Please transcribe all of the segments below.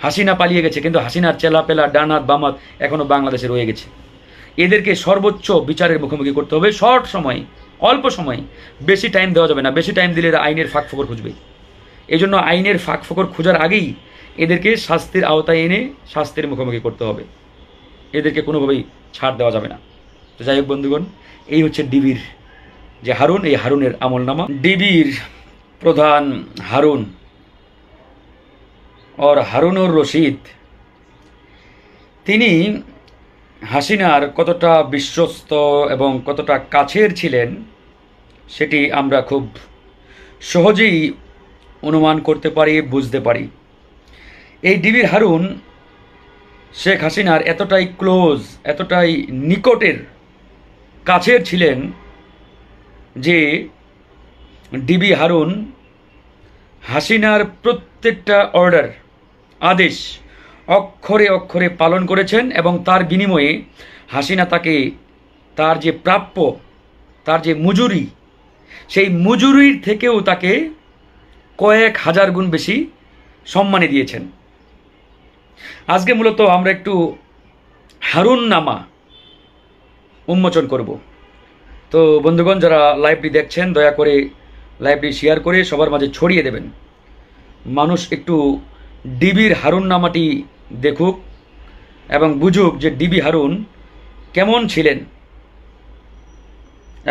হাসিনা পালিয়ে গেছে, কিন্তু হাসিনার চেলাপেলা ডান হাত বাম হাত এখনও বাংলাদেশে রয়ে গেছে। এদেরকে সর্বোচ্চ বিচারের মুখোমুখি করতে হবে শর্ট সময়, অল্প সময়, বেশি টাইম দেওয়া যাবে না। বেশি টাইম দিলে এরা আইনের ফাঁক ফোকর খুঁজবে। এই জন্য আইনের ফাঁক ফোকর খোঁজার আগেই এদেরকে শাস্তির আওতায় এনে শাস্তির মুখোমুখি করতে হবে। এদেরকে কোনোভাবেই ছাড় দেওয়া যাবে না। তো যাই হোক বন্ধুগণ, এই হচ্ছে ডিবির যে হারুন, এই হারুনের আমলনামা। ডিবির প্রধান হারুন और হারুনুর রশিদ, তিনি হাসিনার কতটা বিশ্বস্ত এবং কতটা কাছের ছিলেন সেটি আমরা খুব সহজেই অনুমান করতে পারি, বুঝতে পারি। এই ডিবির হারুন শেখ হাসিনার এতটাই ক্লোজ, এতটাই নিকটের কাছের ছিলেন যে ডিবি হারুন হাসিনার প্রত্যেকটা অর্ডার, আদেশ অক্ষরে অক্ষরে পালন করেছেন এবং তার বিনিময়ে হাসিনা তাকে তার যে প্রাপ্য, তার যে মজুরি, সেই মজুরির থেকেও তাকে কয়েক হাজার গুণ বেশি সম্মানী দিয়েছেন। আজকে মূলত আমরা একটু হারুন নামা উন্মোচন করব। তো বন্ধুগণ, যারা লাইভটি দেখছেন দয়া করে লাইভটি শেয়ার করে সবার মাঝে ছড়িয়ে দেবেন। মানুষ একটু ডিবির হারুন নামাটি দেখুক এবং বুঝুক যে ডিবি হারুন কেমন ছিলেন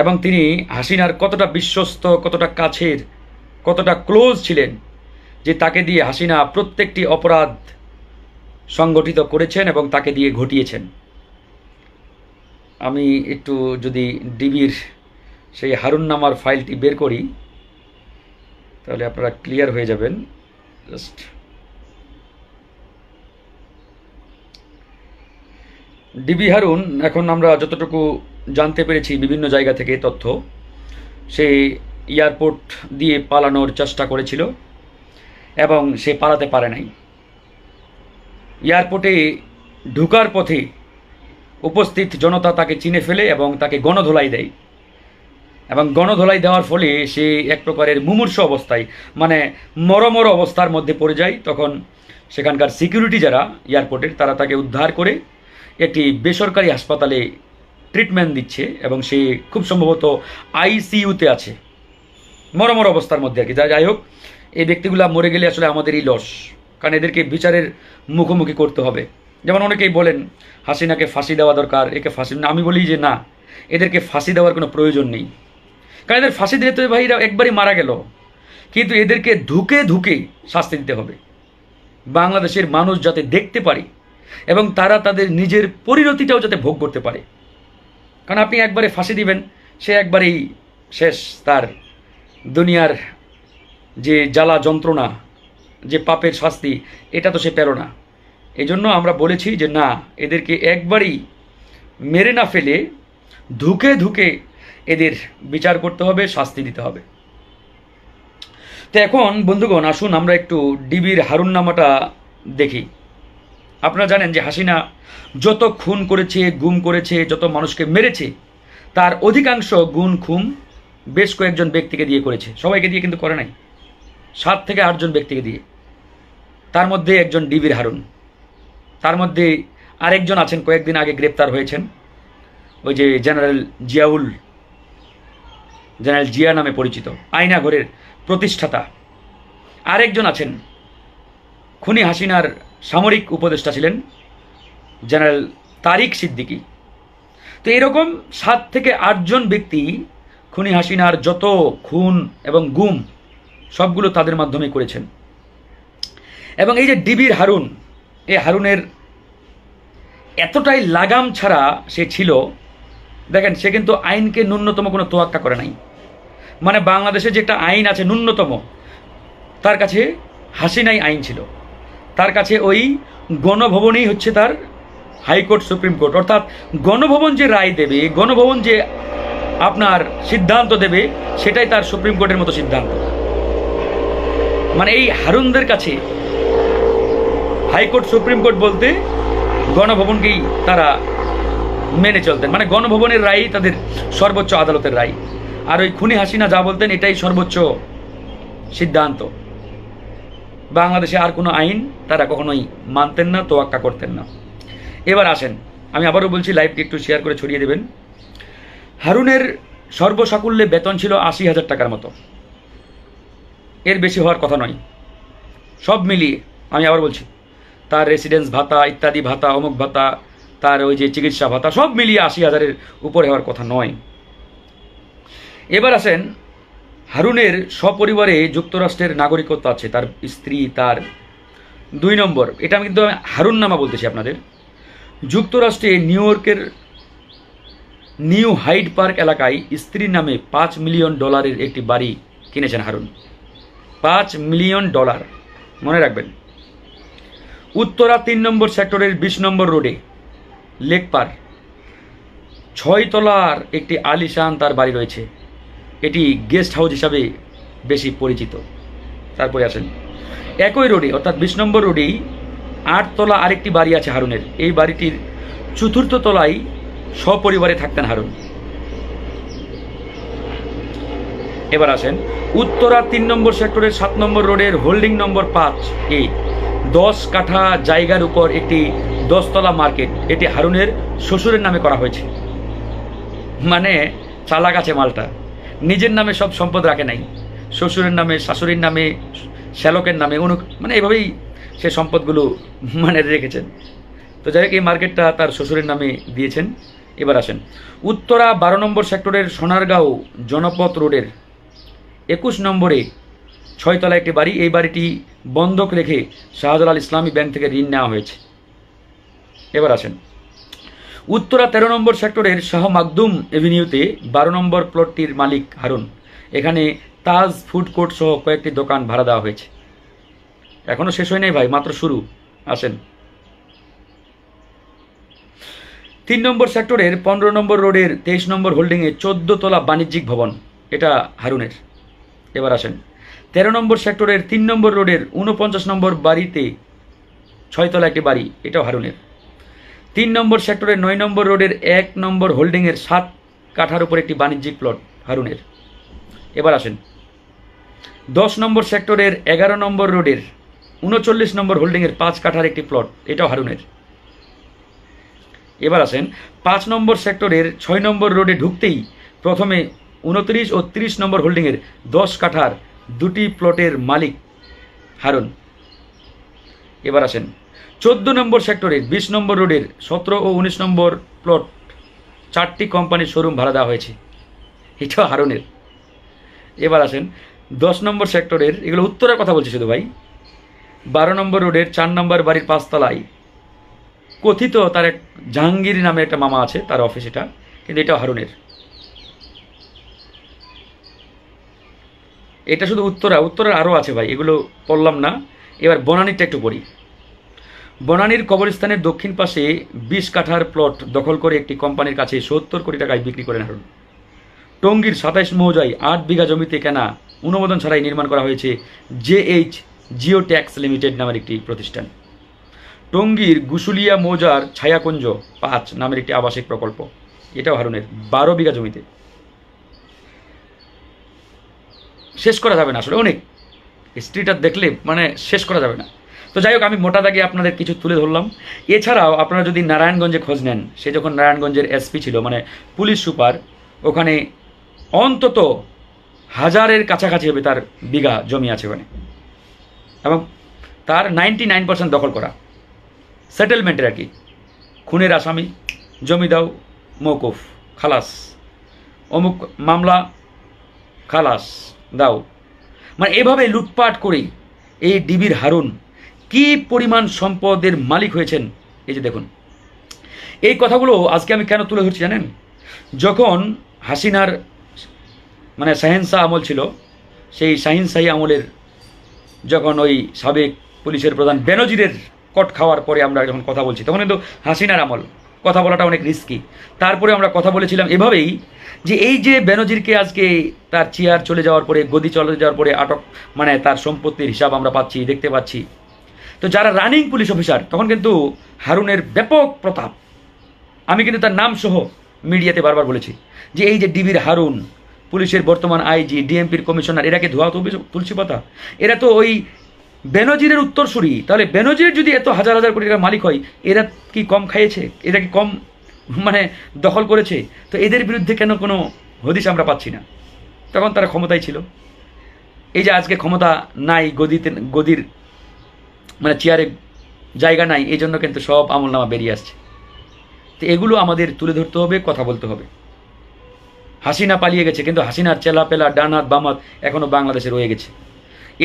এবং তিনি হাসিনার কতটা বিশ্বস্ত, কতটা কাছের, কতটা ক্লোজ ছিলেন যে তাকে দিয়ে হাসিনা প্রত্যেকটি অপরাধ সংগঠিত করেছেন এবং তাকে দিয়ে ঘটিয়েছেন। আমি একটু যদি ডিবির সেই হারুন নামার ফাইলটি বের করি তাহলে আপনারা ক্লিয়ার হয়ে যাবেন। জাস্ট ডিবি হারুন, এখন আমরা যতটুকু জানতে পেরেছি বিভিন্ন জায়গা থেকে তথ্য, সে এয়ারপোর্ট দিয়ে পালানোর চেষ্টা করেছিল এবং সে পালাতে পারে নাই। এয়ারপোর্টে ঢুকার পথে উপস্থিত জনতা তাকে চিনে ফেলে এবং তাকে গণধোলাই দেয় এবং গণধোলাই দেওয়ার ফলে সে এক প্রকারের মুমূর্ষ অবস্থায়, মানে মরমর অবস্থার মধ্যে পড়ে যায়। তখন সেখানকার সিকিউরিটি যারা এয়ারপোর্টের, তারা তাকে উদ্ধার করে একটি বেসরকারি হাসপাতালে ট্রিটমেন্ট দিচ্ছে এবং সে খুব সম্ভবত আইসিইউতে আছে, মরমর অবস্থার মধ্যে আর কি। যাই হোক, এই ব্যক্তিগুলো মরে গেলে আসলে আমাদেরই লস, কারণ এদেরকে বিচারের মুখোমুখি করতে হবে। যেমন অনেকেই বলেন হাসিনাকে ফাঁসি দেওয়া দরকার, একে ফাঁসি, আমি বলি যে না, এদেরকে ফাঁসি দেওয়ার কোনো প্রয়োজন নেই। কারণ এদের ফাঁসি দিলে তো ভাই এরা একবারই মারা গেল, কিন্তু এদেরকে ধুকে ধুকে শাস্তি দিতে হবে, বাংলাদেশের মানুষ যাতে দেখতে পারে এবং তারা তাদের নিজের পরিণতিটাও যাতে ভোগ করতে পারে। কারণ আপনি একবারে ফাঁসি দিবেন, সে একবারেই শেষ, তার দুনিয়ার যে জ্বালা যন্ত্রণা, যে পাপের শাস্তি, এটা তো সে পেল না। এই জন্য আমরা বলেছি যে না, এদেরকে একবারেই মেরে না ফেলে ধুকে ধুকে এদের বিচার করতে হবে, শাস্তি দিতে হবে। তো এখন বন্ধুগণ, আসুন আমরা একটু ডিবির হারুন নামাটা দেখি। আপনারা জানেন যে হাসিনা যত খুন করেছে, গুম করেছে, যত মানুষকে মেরেছে, তার অধিকাংশ গুণ খুন বেশ কয়েকজন ব্যক্তিকে দিয়ে করেছে। সবাইকে দিয়ে কিন্তু করে নাই, 7 থেকে 8 জন ব্যক্তিকে দিয়ে। তার মধ্যে একজন ডিবির হারুন, তার মধ্যে আরেকজন আছেন, কয়েকদিন আগে গ্রেপ্তার হয়েছেন, ওই যে জেনারেল জিয়া নামে পরিচিত, আয়নাঘরের প্রতিষ্ঠাতা। আরেকজন আছেন খুনি হাসিনার সামরিক উপদেষ্টা ছিলেন, জেনারেল তারিক সিদ্দিকী। তো এরকম 7 থেকে 8 জন ব্যক্তি খুনি হাসিনার যত খুন এবং গুম সবগুলো তাদের মাধ্যমে করেছেন। এবং এই যে ডিবির হারুন, এই হারুনের এতটাই লাগাম ছাড়া সে ছিল, দেখেন সে কিন্তু আইনকে ন্যূনতম কোনো তোয়াক্কা করে নাই। মানে বাংলাদেশে যে একটা আইন আছে ন্যূনতম, তার কাছে হাসিনাই আইন ছিল। তার কাছে ওই গণভবনই হচ্ছে তার হাইকোর্ট, সুপ্রিম কোর্ট। অর্থাৎ গণভবন যে রায় দেবে, গণভবন যে আপনার সিদ্ধান্ত দেবে, সেটাই তার সুপ্রিম কোর্টের মতো সিদ্ধান্ত। মানে এই হারুনদের কাছে হাইকোর্ট, সুপ্রিম কোর্ট বলতে গণভবনকেই তারা মেনে চলতেন। মানে গণভবনের রায়ই তাদের সর্বোচ্চ আদালতের রায়, আর ওই খুনি হাসিনা যা বলতেন এটাই সর্বোচ্চ সিদ্ধান্ত। বাংলাদেশে আর কোনো আইন তারা কখনোই মানতেন না, তোয়াক্কা করতেন না। এবার আসেন, আমি আবারও বলছি, লাইভটি একটু শেয়ার করে ছড়িয়ে দেবেন। হারুনের সর্বসাকুল্যে বেতন ছিল ৮০,০০০ টাকার মতো, এর বেশি হওয়ার কথা নয়। সব মিলিয়ে আমি আবার বলছি, তার রেসিডেন্স ভাতা ইত্যাদি ভাতা, অমুক ভাতা, তার ওই যে চিকিৎসা ভাতা, সব মিলিয়ে ৮০,০০০-এর উপরে হওয়ার কথা নয়। এবার আসেন, হারুনের সপরিবারে যুক্তরাষ্ট্রের নাগরিকত্ব আছে, তার স্ত্রী, তার ২ নম্বর, এটা আমি কিন্তু হারুন নামা বলতেছি আপনাদের। যুক্তরাষ্ট্রে নিউ ইয়র্কের নিউ হাইড পার্ক এলাকায় স্ত্রীর নামে $৫ মিলিয়ন একটি বাড়ি কিনেছেন হারুন। $৫ মিলিয়ন, মনে রাখবেন। উত্তরা ৩ নম্বর সেক্টরের ২০ নম্বর রোডে লেকপার ৬ তলার একটি আলিশান তার বাড়ি রয়েছে, এটি গেস্ট হাউস হিসাবে বেশি পরিচিত। তারপরে আসেন, একই রোডে অর্থাৎ ২০ নম্বর রোডেই ৮ তলা আরেকটি বাড়ি আছে হারুনের। এই বাড়িটির ৪র্থ তলায় সপরিবারে থাকতেন হারুন। এবার আসেন, উত্তরা ৩ নম্বর সেক্টরের ৭ নম্বর রোডের হোল্ডিং নম্বর ৫-এ ১০ কাঠা জায়গার উপর একটি ১০ তলা মার্কেট, এটি হারুনের শ্বশুরের নামে করা হয়েছে। মানে চালাক আছে মালটা, নিজের নামে সব সম্পদ রাখে নাই, শ্বশুরের নামে, শাশুড়ির নামে, শ্যালকের নামে, মানে এইভাবেই সে সম্পদগুলো মানে রেখেছেন। তো যাই হোক, এই মার্কেটটা তার শ্বশুরের নামে দিয়েছেন। এবার আসেন, উত্তরা ১২ নম্বর সেক্টরের সোনারগাঁও জনপথ রোডের ২১ নম্বরে ৬ তলা একটি বাড়ি, এই বাড়িটি বন্ধক রেখে শাহজালাল ইসলামী ব্যাংক থেকে ঋণ নেওয়া হয়েছে। এবার আসেন, উত্তরা ১৩ নম্বর সেক্টরের শাহ মাকদুম এভিনিউতে ১২ নম্বর প্লটটির মালিক হারুন। এখানে তাজ ফুড কোর্ট সহ কয়েকটি দোকান ভাড়া দেওয়া হয়েছে। এখনও শেষ হয় নাই ভাই, মাত্র শুরু। আসেন, ৩ নম্বর সেক্টরের ১৫ নম্বর রোডের ২৩ নম্বর হোল্ডিংয়ে ১৪ তলা বাণিজ্যিক ভবন, এটা হারুনের। এবার আসেন, ১৩ নম্বর সেক্টরের ৩ নম্বর রোডের ৪৯ নম্বর বাড়িতে ৬ তলা একটি বাড়ি, এটাও হারুনের। ৩ নম্বর সেক্টরের ৯ নম্বর রোডের ১ নম্বর হোল্ডিংয়ের ৭ কাঠার উপর একটি বাণিজ্যিক প্লট হারুনের। এবার আসেন, ১০ নম্বর সেক্টরের ১১ নম্বর রোডের ৩৯ নম্বর হোল্ডিংয়ের ৫ কাঠার একটি প্লট, এটাও হারুনের। এবার আসেন, ৫ নম্বর সেক্টরের ৬ নম্বর রোডে ঢুকতেই প্রথমে ২৯ ও ৩০ নম্বর হোল্ডিংয়ের ১০ কাঠার ২টি প্লটের মালিক হারুন। এবার আসেন, ১৪ নম্বর সেক্টরের ২০ নম্বর রোডের ১৭ ও ১৯ নম্বর প্লট ৪টি কোম্পানির শোরুম ভাড়া দেওয়া হয়েছে, এটাও হারুনের। এবার আসেন, ১০ নম্বর সেক্টরের, এগুলো উত্তরের কথা বলছি শুধু ভাই, ১২ নম্বর রোডের ৪ নম্বর বাড়ির ৫ তলায় কথিত তার এক জাহাঙ্গীর নামে একটা মামা আছে, তার অফিস এটা, কিন্তু এটাও হারুনের। এটা শুধু উত্তরার আরও আছে ভাই, এগুলো পড়লাম না। এবার বনানীরটা একটু পড়ি। বনানীর কবরস্থানের দক্ষিণ পাশে ২০ কাঠার প্লট দখল করে একটি কোম্পানির কাছে ৭০ কোটি টাকায় বিক্রি করেন হারুন। টঙ্গীর ২৭ মৌজায় ৮ বিঘা জমিতে কেনা অনুমোদন ছাড়াই নির্মাণ করা হয়েছে JH জিওট্যাক্স লিমিটেড নামের একটি প্রতিষ্ঠান। টঙ্গীর গুশুলিয়া মৌজার ছায়াকুঞ্জ ৫ নামের একটি আবাসিক প্রকল্প, এটাও হারুনের, ১২ বিঘা জমিতে। শেষ করা যাবে না, আসলে অনেক, স্ট্রিটটা দেখলে মানে শেষ করা যাবে না। তো যাই হোক, আমি মোটা দাগে আপনাদের কিছু তুলে ধরলাম। এছাড়াও আপনারা যদি নারায়ণগঞ্জে খোঁজ নেন, সে যখন নারায়ণগঞ্জের SP ছিল, মানে পুলিশ সুপার, ওখানে অন্তত ১,০০০-এর কাছাকাছি হবে তার বিঘা জমি আছে ওখানে, এবং তার 99% দখল করা, সেটেলমেন্টের আর কি। খুনের আসামি, জমি দাও, মৌকুফ, খালাস, অমুক মামলা, খালাস দাও, মানে এভাবে লুটপাট করে এই ডিবির হারুন কি পরিমাণ সম্পদের মালিক হয়েছেন। এই যে দেখুন, এই কথাগুলো আজকে আমি কেন তুলে ধরছি জানেন? যখন হাসিনার মানে শাহেনশাহ আমল ছিল, সেই শাহিনশাহী আমলের যখন ওই সাবেক পুলিশের প্রধান বেনজিরের কট খাওয়ার পরে আমরা যখন কথা বলছি, তখন কিন্তু হাসিনার আমল, কথা বলাটা অনেক রিস্কি। তারপরে আমরা কথা বলেছিলাম এভাবেই যে এই যে বেনজিরকে আজকে তার চেয়ার চলে যাওয়ার পরে, গদি চলে যাওয়ার পরে আটক, মানে তার সম্পত্তির হিসাব আমরা পাচ্ছি, দেখতে পাচ্ছি। তো যারা রানিং পুলিশ অফিসার, তখন কিন্তু হারুনের ব্যাপক প্রতাপ, আমি কিন্তু তার নাম সহ মিডিয়াতে বারবার বলেছি যে এই যে ডিবির হারুন, পুলিশের বর্তমান IG, DMPর কমিশনার, এরা কি ধোয়া তুলসী পাতা? এরা তো ওই বেনজিরের উত্তরসূরি, তাহলে বেনজির যদি এত হাজার হাজার কোটি টাকার মালিক হয়, এরা কি কম খাইয়েছে? এরা কি কম মানে দখল করেছে? তো এদের বিরুদ্ধে কেন কোনো হদিশ আমরা পাচ্ছি না? তখন তারা ক্ষমতায় ছিল। এই যে আজকে ক্ষমতা নাই, গদির মানে চেয়ারে জায়গা নাই, এই জন্য কিন্তু সব আমলনামা বেরিয়ে আসছে। তো এগুলো আমাদের তুলে ধরতে হবে, কথা বলতে হবে। হাসিনা পালিয়ে গেছে, কিন্তু হাসিনার চেলাপেলা ডান হাত বাম হাত এখনও বাংলাদেশে রয়ে গেছে।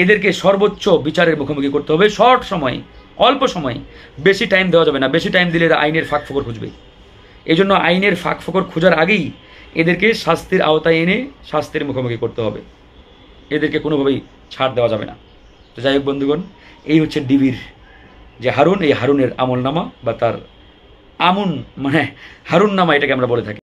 এদেরকে সর্বোচ্চ বিচারের মুখোমুখি করতে হবে, শর্ট সময়, অল্প সময়, বেশি টাইম দেওয়া যাবে না। বেশি টাইম দিলে এরা আইনের ফাঁক ফোকর খুঁজবে। এই জন্য আইনের ফাঁক ফোকর খোঁজার আগেই এদেরকে শাস্তির আওতায় এনে শাস্তির মুখোমুখি করতে হবে। এদেরকে কোনোভাবেই ছাড় দেওয়া যাবে না। তো যাই হোক বন্ধুগণ, এই হচ্ছে ডিবির যে হারুন, এই হারুনের আমলনামা বা তার আমুন মানে হারুন নামা, এটাকে আমরা বলে থাকি।